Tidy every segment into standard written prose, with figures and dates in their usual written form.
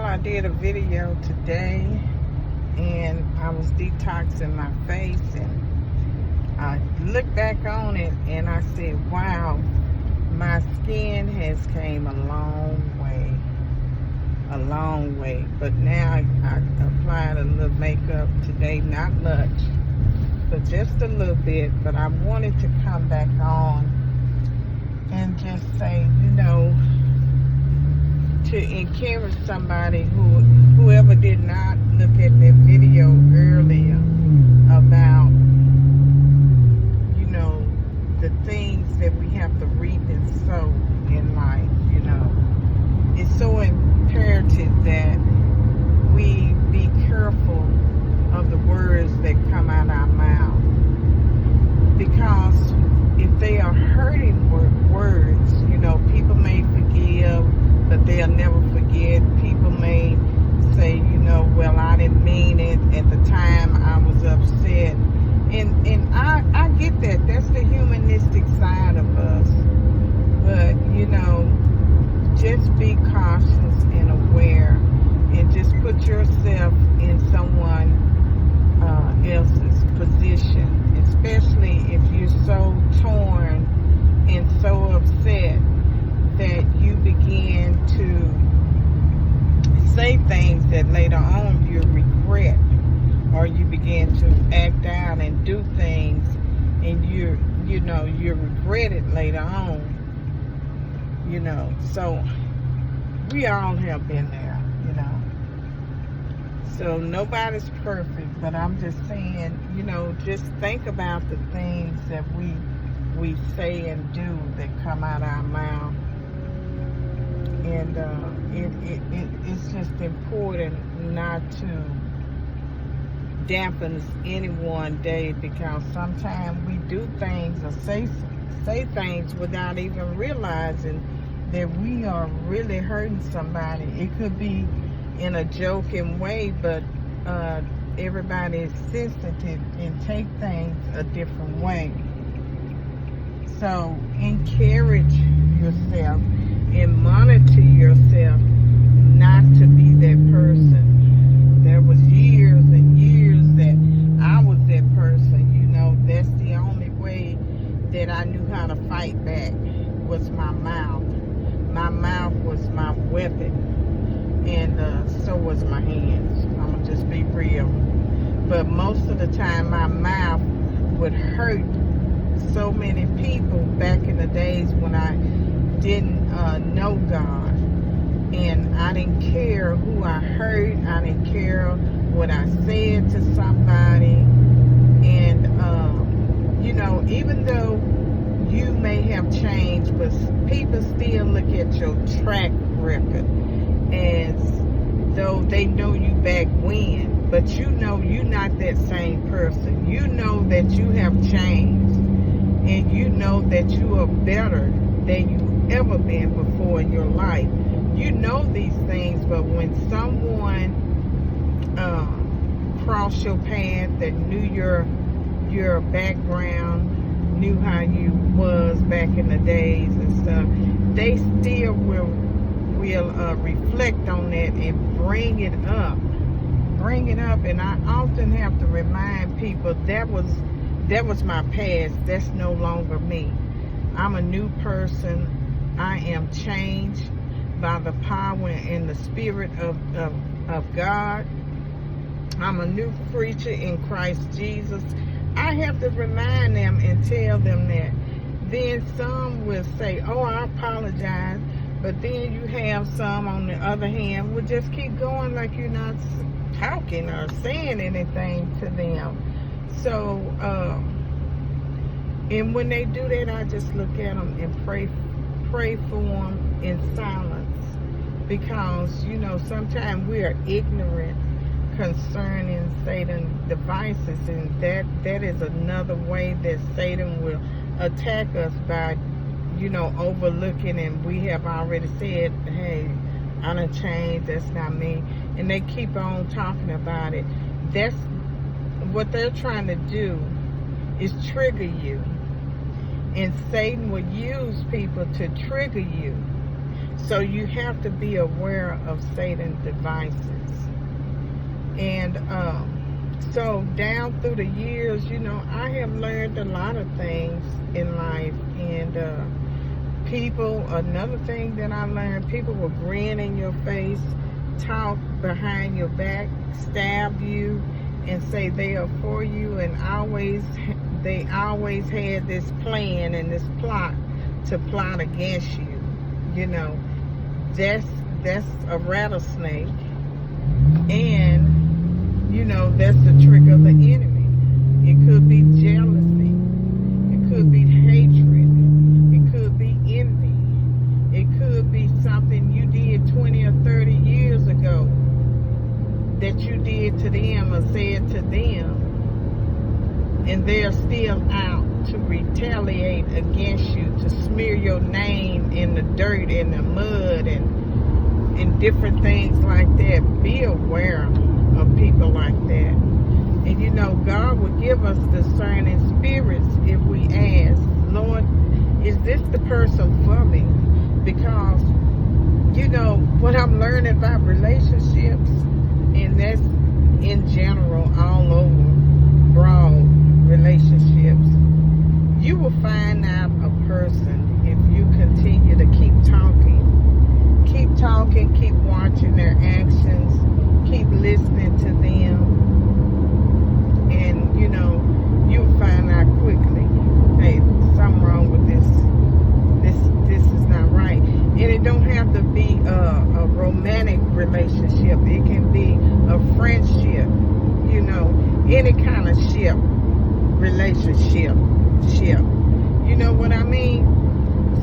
I did a video today and I was detoxing my face, and I looked back on it and I said, wow, my skin has came a long way. But now I applied a little makeup today, not much, but just a little bit. But I wanted to come back on and just say, to encourage somebody whoever did not look at that video earlier about, the things that we have to reap and sow in life. It's so imperative that we be careful of the words that come out our mouth, because if they are hurting words, people may forgive, but they'll never forget. People may say, well, I didn't mean it. At the time, I was upset. And I get that. That's the humanistic side of us. But, just be cautious and aware, and just put yourself in someone else's position, especially if you're so torn and so upset that you begin to say things that later on you regret, or you begin to act out and do things and you regret it later on. So we all have been there. So nobody's perfect, but I'm just saying, just think about the things that we say and do that come out our mouth. And it's just important not to dampen anyone's day, because sometimes we do things or say things without even realizing that we are really hurting somebody. It could be in a joking way, but everybody is sensitive and take things a different way. So encourage yourself and monitor yourself not to be that person. There was years and years that I was that person. That's the only way that I knew how to fight back was my mouth. My mouth was my weapon, and so was my hands. I'm gonna just be real. But most of the time, my mouth would hurt so many people back in the days when I didn't know God, and I didn't care who I hurt. I didn't care what I said to somebody, and even though you may have changed, but people still look at your track record as though they know you back when, but you're not that same person. You know that you have changed, and you know that you are better than you've ever been before in your life. You know these things, but when someone crossed your path that knew your background, knew how you was back in the days and stuff, they still will reflect on that and bring it up. And I often have to remind people that was my past. That's no longer me. I'm a new person. I am changed by the power and the Spirit of God. I'm a new creature in Christ Jesus. I have to remind them and tell them that. Then some will say, oh, I apologize. But then you have some, on the other hand, will just keep going like you're not talking or saying anything to them. So, and when they do that, I just look at them and pray for them in silence. Because, sometimes we are ignorant concerning Satan's devices, and that is another way that Satan will attack us by, overlooking, and we have already said, hey, I done changed, that's not me, and they keep on talking about it. That's what they're trying to do, is trigger you, and Satan will use people to trigger you. So you have to be aware of Satan's devices. And so down through the years, I have learned a lot of things in life. And another thing that I learned, people will grin in your face, talk behind your back, stab you, and say they are for you, and they always had this plan and this plot to plot against you. That's a rattlesnake, and that's the trick of the enemy. It could be jealousy, it could be hatred, it could be envy, it could be something you did 20 or 30 years ago that you did to them or said to them, and they're still out to retaliate against you, to smear your name in the dirt, in the mud, and different things like that. Be aware of people like that. And God will give us discerning spirits if we ask, Lord, is this the person for me? Because, what I'm learning about relationships, and that's in general all over, broad relationships, you will find out a person if you continue to keep talking, keep watching their actions, keep listening to them, and you'll find out quickly, hey, something wrong with this is not right. And it don't have to be a romantic relationship. It can be a friendship, any kind of relationship. You know what I mean?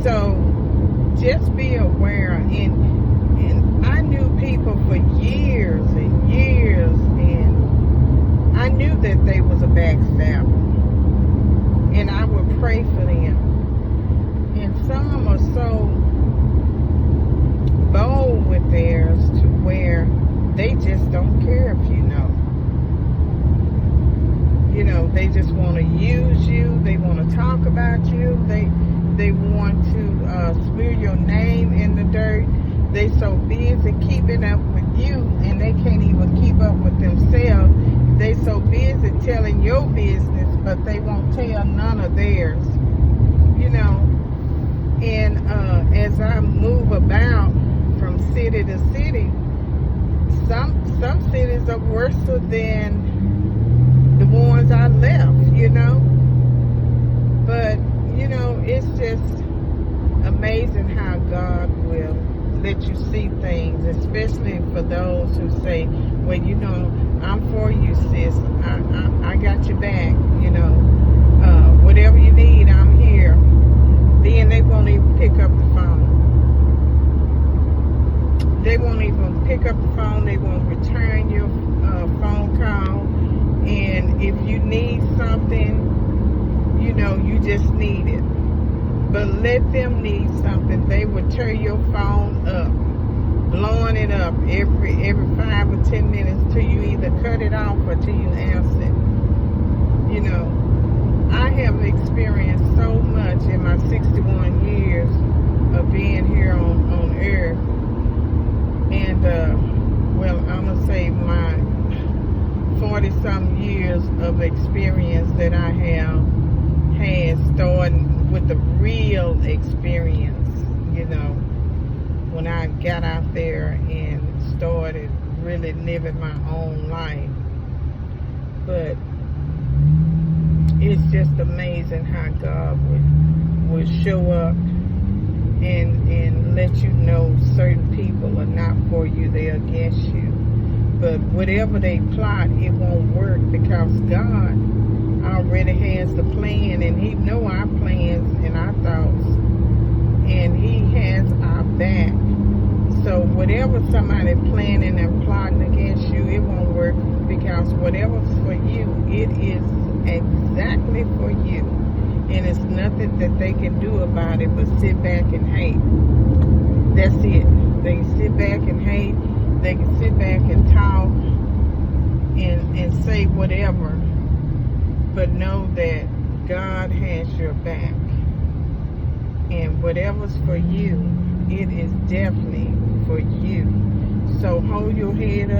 So just be aware. And I knew people for years and years, and I knew that they was a backstabber, and I would pray for them. And some are so bold with theirs to where they just don't care if you know. They just want to use you. They want to talk about you. They want to smear your name in the dirt. They so busy keeping up with you, and they can't even keep up with themselves. They so busy telling your business, but they won't tell none of theirs. And as I move about from city to city, some cities are worse than the ones I left, But, it's just amazing how God will let you see things, especially for those who say, well, I'm for you, sis. I got your back, whatever you need, I'm here. Then they won't even pick up the phone. They won't even pick up the phone. They won't return your phone call. And if you need something, you just need it. But let them need something. They will tear your phone up, blowing it up every 5 or 10 minutes till you either cut it off or till you answer it. I have experienced so much in my 61 years of being here on earth. And, I'm going to say my 40-some years of experience that I have had, starting with the real experience, when I got out there and started really living my own life. But it's just amazing how God would show up and let you know certain people are not for you, they're against you. But whatever they plot, it won't work, because God already has the plan, and He know our plans and our thoughts, and He has our back. So whatever somebody planning and plotting against you, it won't work, because whatever's for you, it is exactly for you. And it's nothing that they can do about it but sit back and hate. That's it. They can sit back and hate. They can sit back and talk and say whatever, but know that God has your back. And whatever's for you, it is definitely for you. So hold your head